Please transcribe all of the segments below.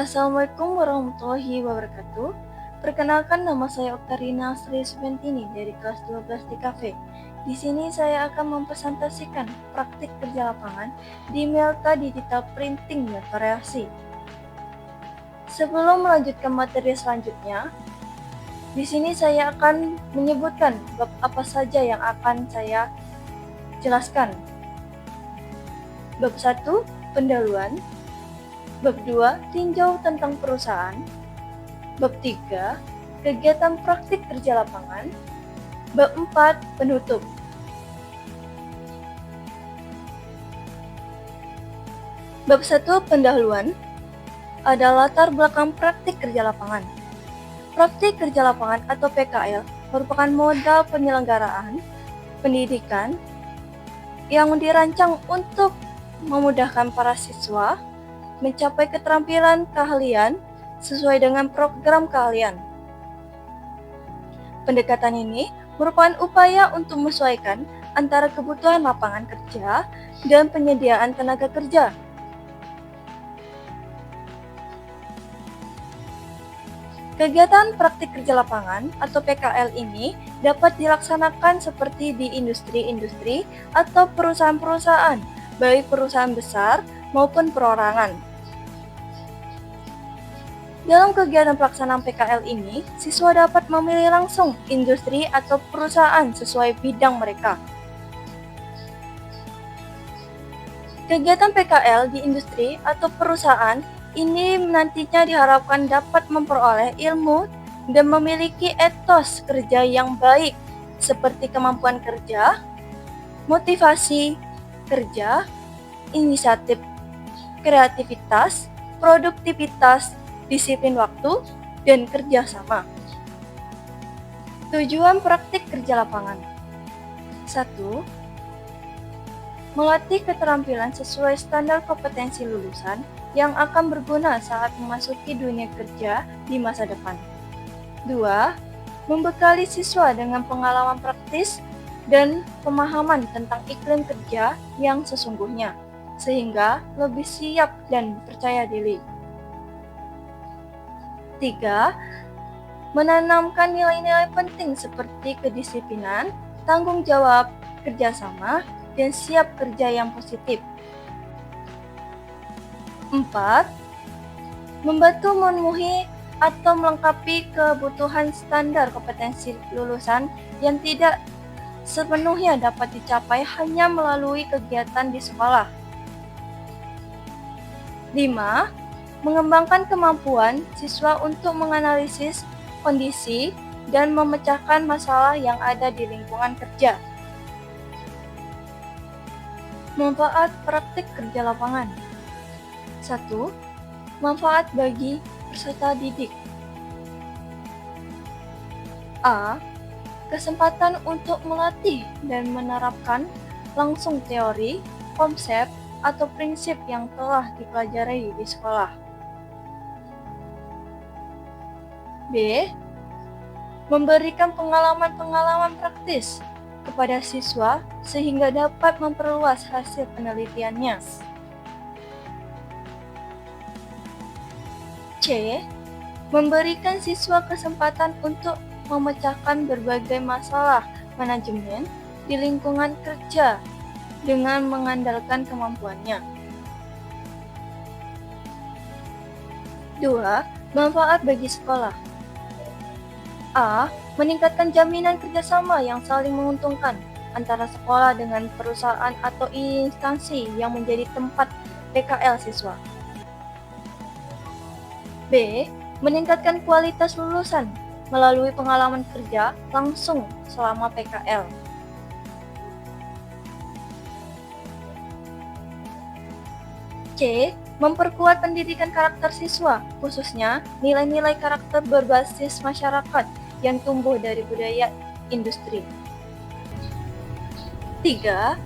Assalamualaikum warahmatullahi wabarakatuh. Perkenalkan, nama saya Oktarina Sri Subentini dari kelas 12 DKV. Di sini saya akan mempresentasikan praktik kerja lapangan di Melta Digital Printing dan Variasi. Sebelum melanjutkan materi selanjutnya, di sini saya akan menyebutkan bab apa saja yang akan saya jelaskan. Bab 1, pendahuluan. Bab 2, tinjau tentang perusahaan. Bab 3, kegiatan praktik kerja lapangan. Bab 4, penutup. Bab 1, pendahuluan, ada latar belakang praktik kerja lapangan. Praktik kerja lapangan atau PKL merupakan modal penyelenggaraan pendidikan yang dirancang untuk memudahkan para siswa mencapai keterampilan keahlian sesuai dengan program keahlian. Pendekatan ini merupakan upaya untuk menyesuaikan antara kebutuhan lapangan kerja dan penyediaan tenaga kerja. Kegiatan praktik kerja lapangan atau PKL ini dapat dilaksanakan seperti di industri-industri atau perusahaan-perusahaan, baik perusahaan besar maupun perorangan. Dalam kegiatan pelaksanaan PKL ini, siswa dapat memilih langsung industri atau perusahaan sesuai bidang mereka. Kegiatan PKL di industri atau perusahaan ini nantinya diharapkan dapat memperoleh ilmu dan memiliki etos kerja yang baik, seperti kemampuan kerja, motivasi kerja, inisiatif, kreativitas, produktivitas, disiplin waktu, dan kerjasama. Tujuan praktik kerja lapangan. 1. Melatih keterampilan sesuai standar kompetensi lulusan yang akan berguna saat memasuki dunia kerja di masa depan. 2. Membekali siswa dengan pengalaman praktis dan pemahaman tentang iklim kerja yang sesungguhnya, sehingga lebih siap dan percaya diri. 3. Menanamkan nilai-nilai penting seperti kedisiplinan, tanggung jawab, kerjasama, dan siap kerja yang positif. 4. Membantu memenuhi atau melengkapi kebutuhan standar kompetensi lulusan yang tidak sepenuhnya dapat dicapai hanya melalui kegiatan di sekolah. 5. Mengembangkan kemampuan siswa untuk menganalisis kondisi dan memecahkan masalah yang ada di lingkungan kerja. Manfaat praktik kerja lapangan. 1. Manfaat bagi peserta didik. A. Kesempatan untuk melatih dan menerapkan langsung teori, konsep, atau prinsip yang telah dipelajari di sekolah. B. Memberikan pengalaman-pengalaman praktis kepada siswa sehingga dapat memperluas hasil penelitiannya. C. Memberikan siswa kesempatan untuk memecahkan berbagai masalah manajemen di lingkungan kerja dengan mengandalkan kemampuannya. 2. Manfaat bagi sekolah. A. Meningkatkan jaminan kerjasama yang saling menguntungkan antara sekolah dengan perusahaan atau instansi yang menjadi tempat PKL siswa. B. Meningkatkan kualitas lulusan melalui pengalaman kerja langsung selama PKL. C. Memperkuat pendidikan karakter siswa, khususnya nilai-nilai karakter berbasis masyarakat yang tumbuh dari budaya industri. 3.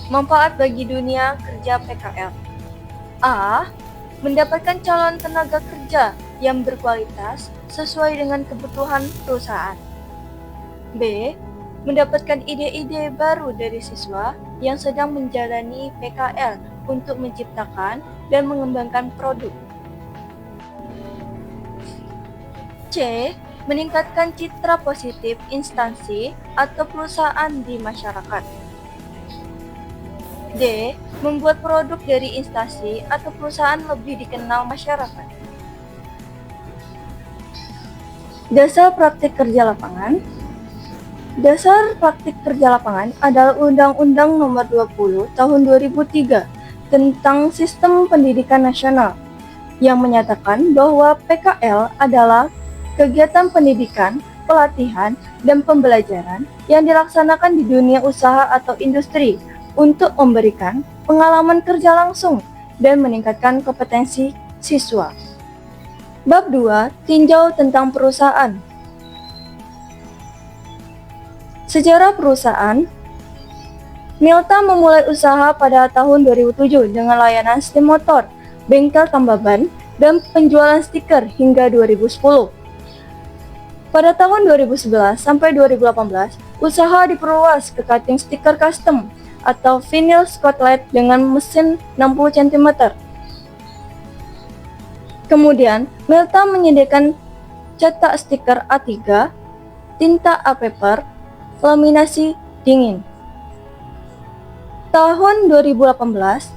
Manfaat bagi dunia kerja PKL. A. Mendapatkan calon tenaga kerja yang berkualitas sesuai dengan kebutuhan perusahaan. B. Mendapatkan ide-ide baru dari siswa yang sedang menjalani PKL untuk menciptakan dan mengembangkan produk. C. Meningkatkan citra positif instansi atau perusahaan di masyarakat. D. Membuat produk dari instansi atau perusahaan lebih dikenal masyarakat. Dasar praktik kerja lapangan. Dasar praktik kerja lapangan adalah Undang-Undang Nomor 20 Tahun 2003 tentang Sistem Pendidikan Nasional yang menyatakan bahwa PKL adalah kegiatan pendidikan, pelatihan, dan pembelajaran yang dilaksanakan di dunia usaha atau industri untuk memberikan pengalaman kerja langsung dan meningkatkan kompetensi siswa. Bab 2. Tinjau tentang perusahaan. Sejarah perusahaan. Milta memulai usaha pada tahun 2007 dengan layanan STIM motor, bengkel tambal ban, dan penjualan stiker hingga 2010. Pada tahun 2011 sampai 2018, usaha diperluas ke cutting stiker custom atau vinyl Scotland dengan mesin 60 cm. Kemudian, Milta menyediakan cetak stiker A3, tinta A-paper, laminasi dingin. Tahun 2018,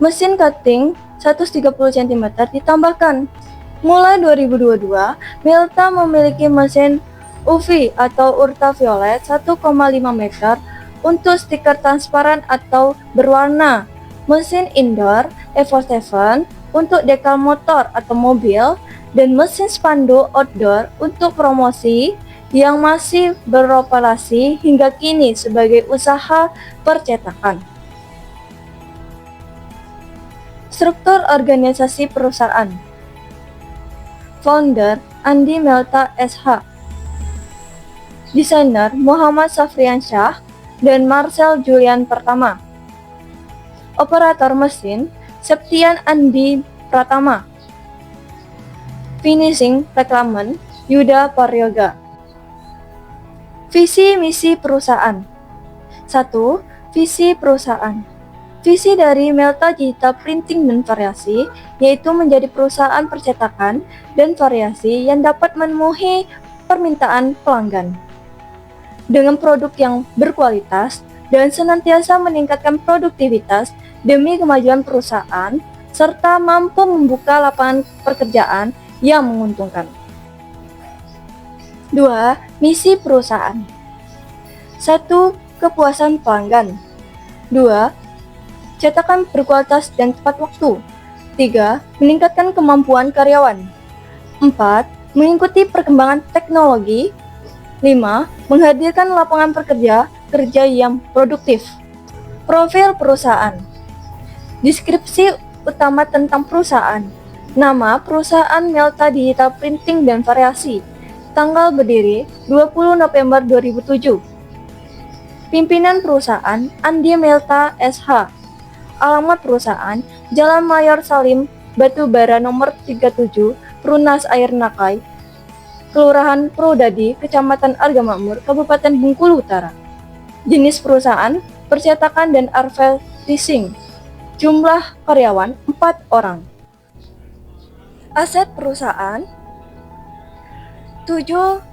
mesin cutting 130 cm ditambahkan. Mulai 2022, Milta memiliki mesin UV atau ultraviolet 1,5 meter untuk stiker transparan atau berwarna, mesin indoor Evo 7 untuk dekal motor atau mobil, dan mesin spanduk outdoor untuk promosi yang masih beroperasi hingga kini sebagai usaha percetakan. Struktur organisasi perusahaan. Founder Andi Milta SH, Desainer Muhammad Safriansyah dan Marcel Julian Pertama, Operator mesin Septian Andi Pratama, Finishing Reklamen Yuda Paryoga. Visi misi perusahaan. 1. Visi perusahaan. Visi dari Milta Digital Printing dan Variasi yaitu menjadi perusahaan percetakan dan variasi yang dapat memenuhi permintaan pelanggan dengan produk yang berkualitas dan senantiasa meningkatkan produktivitas demi kemajuan perusahaan serta mampu membuka lapangan pekerjaan yang menguntungkan. 2. Misi perusahaan. 1. Kepuasan pelanggan. 2. Cetakan berkualitas dan tepat waktu. 3. Meningkatkan kemampuan karyawan. 4. Mengikuti perkembangan teknologi. 5. Menghadirkan lapangan kerja yang produktif. Profil perusahaan. Deskripsi utama tentang perusahaan. Nama perusahaan Milta Digital Printing dan Variasi. Tanggal berdiri 20 November 2007. Pimpinan perusahaan Andi Milta SH. Alamat perusahaan Jalan Mayor Salim, Batubara nomor 37, Perunas Air Nakai, Kelurahan Purwodadi, Kecamatan Argamakmur, Kabupaten Bengkulu Utara. Jenis perusahaan percetakan dan advertising. Jumlah karyawan 4 orang. Aset perusahaan 7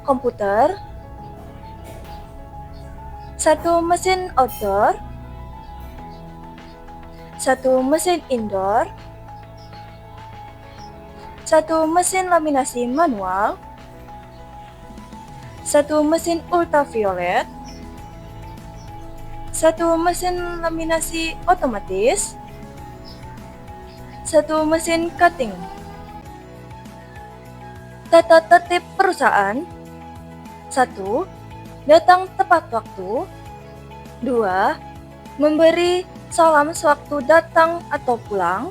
komputer, 1 mesin outdoor, 1 mesin indoor, 1 mesin laminasi manual, 1 mesin ultraviolet, 1 mesin laminasi otomatis, 1 mesin cutting. Tata tertib perusahaan. 1. Datang tepat waktu. 2. Memberi salam sewaktu datang atau pulang.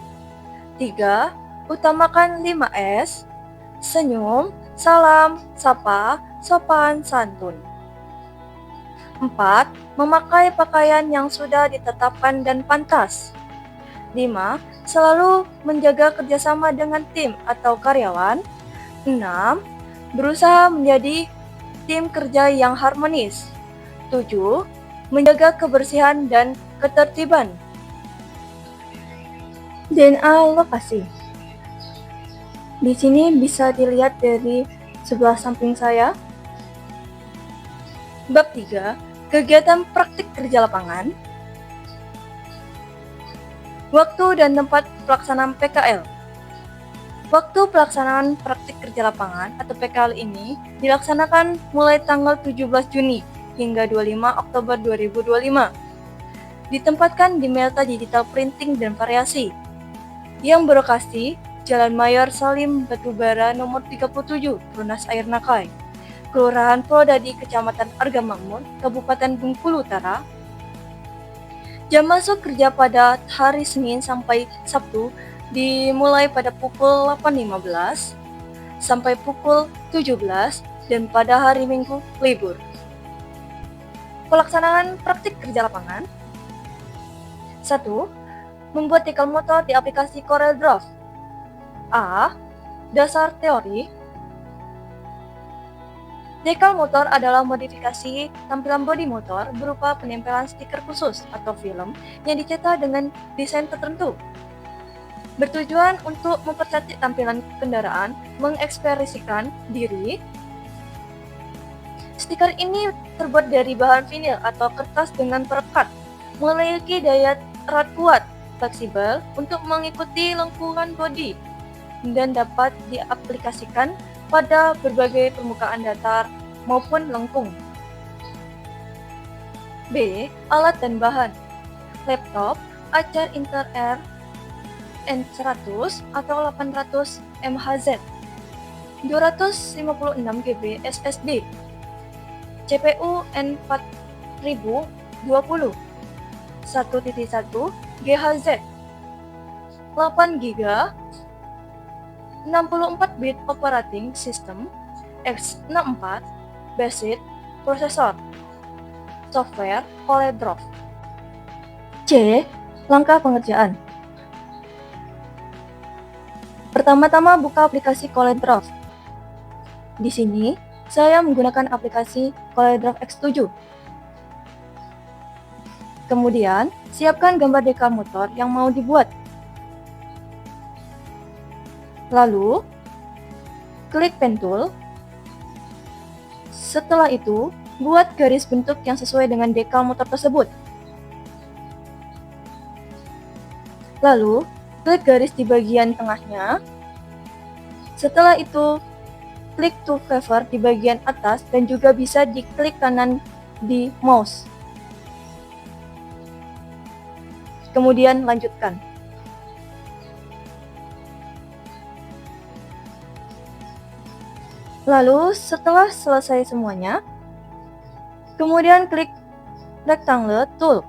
3. Utamakan 5S. Senyum, salam, sapa, sopan, santun. 4. Memakai pakaian yang sudah ditetapkan dan pantas. 5. Selalu menjaga kerjasama dengan tim atau karyawan. 6. Berusaha menjadi tim kerja yang harmonis. 7. Menjaga kebersihan dan ketertiban. DNA lokasi. Di sini bisa dilihat dari sebelah samping saya. Bab 3, kegiatan praktik kerja lapangan. Waktu dan tempat pelaksanaan PKL. Waktu pelaksanaan praktik kerja lapangan atau PKL ini dilaksanakan mulai tanggal 17 Juni hingga 25 Oktober 2025. Ditempatkan di Melta Digital Printing dan Variasi yang berlokasi Jalan Mayor Salim Batubara nomor 37, Tunas Air Nakai, Kelurahan Purwodadi, Kecamatan Argamakmur, Kabupaten Bengkulu Utara. Jam masuk kerja pada hari Senin sampai Sabtu dimulai pada pukul 8.15 sampai pukul 17 dan pada hari Minggu libur. Pelaksanaan praktik kerja lapangan. 1. Membuat dekal motor di aplikasi CorelDRAW. A. Dasar teori. Dekal motor adalah modifikasi tampilan bodi motor berupa penempelan stiker khusus atau film yang dicetak dengan desain tertentu. Bertujuan untuk mempercantik tampilan kendaraan, mengekspresikan diri. Stiker ini terbuat dari bahan vinil atau kertas dengan perekat, memiliki daya erat kuat, fleksibel untuk mengikuti lengkungan bodi, dan dapat diaplikasikan pada berbagai permukaan datar maupun lengkung. B. Alat dan bahan. Laptop Acer Intel R N100 atau 800 MHz, 256 GB SSD, CPU N4020, 1.1 GHz, 8 GB, 64 bit operating system, x64 basic processor, software CorelDRAW. C. Langkah pengerjaan. Pertama-tama buka aplikasi CorelDRAW. Di sini, saya menggunakan aplikasi CorelDRAW X7. Kemudian, siapkan gambar dekal motor yang mau dibuat. Lalu, klik Pen Tool. Setelah itu, buat garis bentuk yang sesuai dengan dekal motor tersebut. Lalu, klik garis di bagian tengahnya. Setelah itu, klik to favor di bagian atas dan juga bisa diklik kanan di mouse. Kemudian lanjutkan. Lalu setelah selesai semuanya, kemudian klik Rectangle Tool.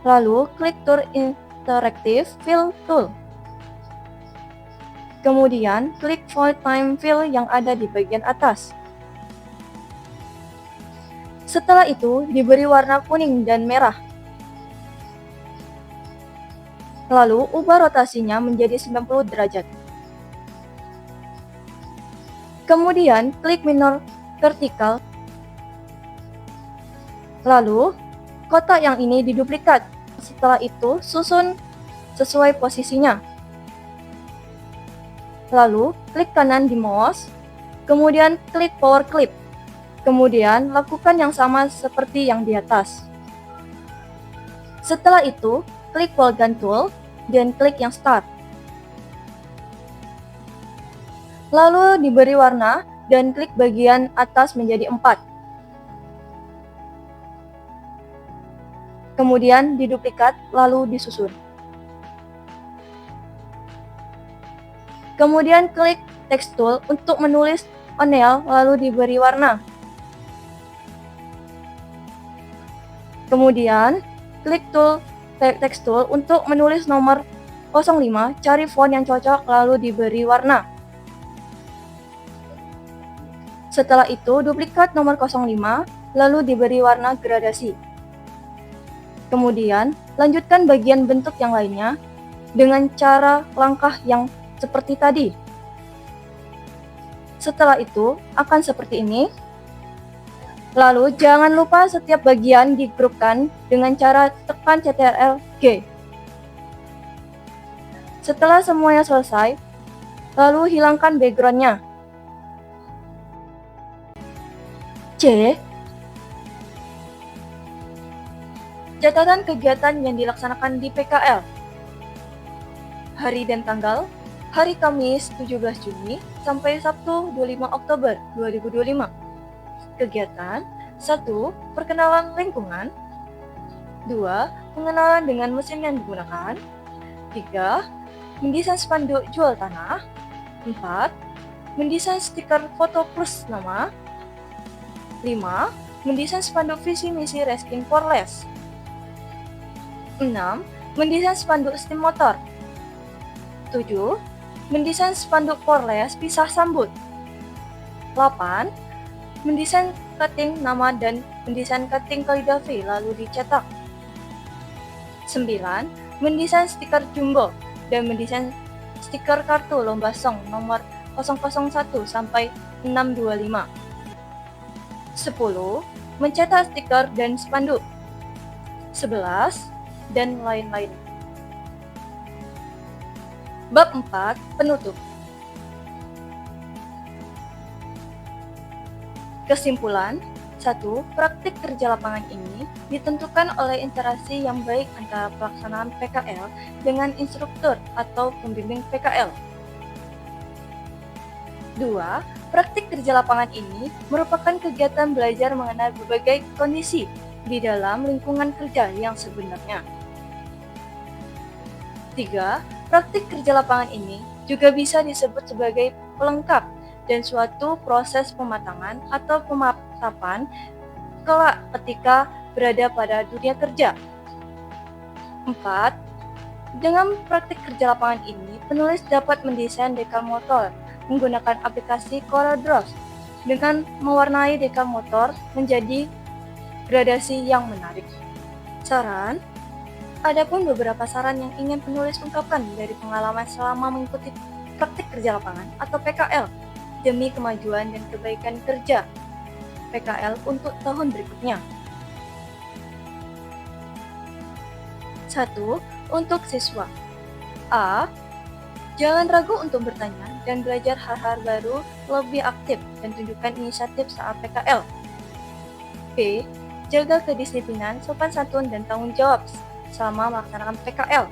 Lalu klik Tool Interactive Fill Tool. Kemudian klik Void Time Fill yang ada di bagian atas. Setelah itu diberi warna kuning dan merah. Lalu ubah rotasinya menjadi 90 derajat. Kemudian klik minor vertikal. Lalu kotak yang ini diduplikat. Setelah itu susun sesuai posisinya. Lalu klik kanan di mouse. Kemudian klik power clip. Kemudian lakukan yang sama seperti yang di atas. Setelah itu klik polygon tool dan klik yang start. Lalu diberi warna dan klik bagian atas menjadi 4. Kemudian diduplikat lalu disusun. Kemudian klik text tool untuk menulis O'Neill lalu diberi warna. Kemudian klik text tool untuk menulis nomor 05, cari font yang cocok lalu diberi warna. Setelah itu, duplikat nomor 05, lalu diberi warna gradasi. Kemudian, lanjutkan bagian bentuk yang lainnya dengan cara langkah yang seperti tadi. Setelah itu, akan seperti ini. Lalu, jangan lupa setiap bagian digrupkan dengan cara tekan Ctrl G. Setelah semuanya selesai, lalu hilangkan backgroundnya. C. Catatan kegiatan yang dilaksanakan di PKL. Hari dan tanggal, hari Kamis 17 Juni sampai Sabtu 25 Oktober 2025. Kegiatan 1. Perkenalan lingkungan. 2. Pengenalan dengan mesin yang digunakan. 3. Mendesain spanduk jual tanah. 4. Mendesain stiker foto plus nama. 5. Mendesain spanduk visi misi Reskin Porles. 6. Mendesain spanduk STEM motor. 7. Mendesain spanduk Porles pisah sambut. 8. Mendesain cutting nama dan mendesain cutting kaligrafi lalu dicetak. 9. Mendesain stiker jumbo dan mendesain stiker kartu lomba song nomor 001 sampai 625. 10. Mencetak stiker dan spanduk. 11. Dan lain-lain. Bab 4. Penutup. Kesimpulan. 1. Praktik kerja lapangan ini ditentukan oleh interaksi yang baik antara pelaksanaan PKL dengan instruktur atau pembimbing PKL. 2. Praktik kerja lapangan ini merupakan kegiatan belajar mengenai berbagai kondisi di dalam lingkungan kerja yang sebenarnya. 3. Praktik kerja lapangan ini juga bisa disebut sebagai pelengkap dan suatu proses pematangan atau pemantapan kelak ketika berada pada dunia kerja. 4. Dengan praktik kerja lapangan ini, penulis dapat mendesain dekal motor menggunakan aplikasi CorelDRAW dengan mewarnai dekal motor menjadi gradasi yang menarik. Saran. Adapun beberapa saran yang ingin penulis ungkapkan dari pengalaman selama mengikuti praktik kerja lapangan atau PKL demi kemajuan dan kebaikan kerja PKL untuk tahun berikutnya. 1. Untuk siswa. A. Jangan ragu untuk bertanya dan belajar hal-hal baru, lebih aktif dan tunjukkan inisiatif saat PKL. B. Jaga kedisiplinan, sopan santun, dan tanggung jawab selama melaksanakan PKL.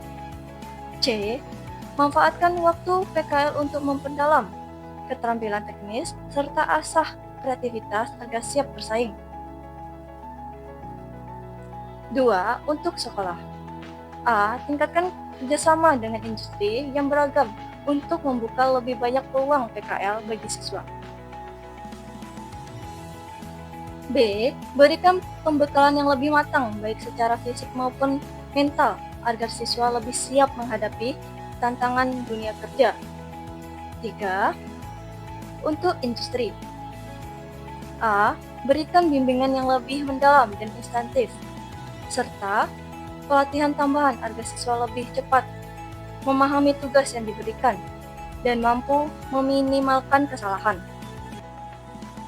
C. Manfaatkan waktu PKL untuk memperdalam keterampilan teknis serta asah kreativitas agar siap bersaing. 2. Untuk sekolah. A. Tingkatkan kerjasama dengan industri yang beragam untuk membuka lebih banyak peluang PKL bagi siswa. B. Berikan pembekalan yang lebih matang baik secara fisik maupun mental agar siswa lebih siap menghadapi tantangan dunia kerja. 3. Untuk industri. A. Berikan bimbingan yang lebih mendalam dan instantif, serta pelatihan tambahan agar siswa lebih cepat memahami tugas yang diberikan dan mampu meminimalkan kesalahan.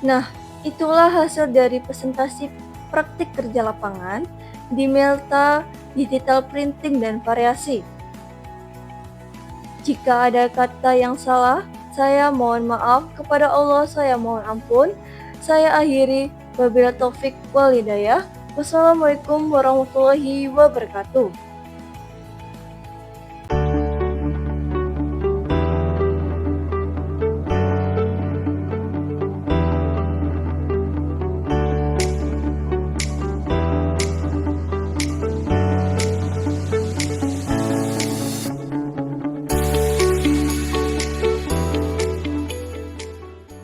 Nah, itulah hasil dari presentasi praktik kerja lapangan di Melta Digital Printing dan Variasi. Jika ada kata yang salah, saya mohon maaf, kepada Allah saya mohon ampun. Saya akhiri, wabillahi taufik wal hidayah. Wassalamualaikum warahmatullahi wabarakatuh.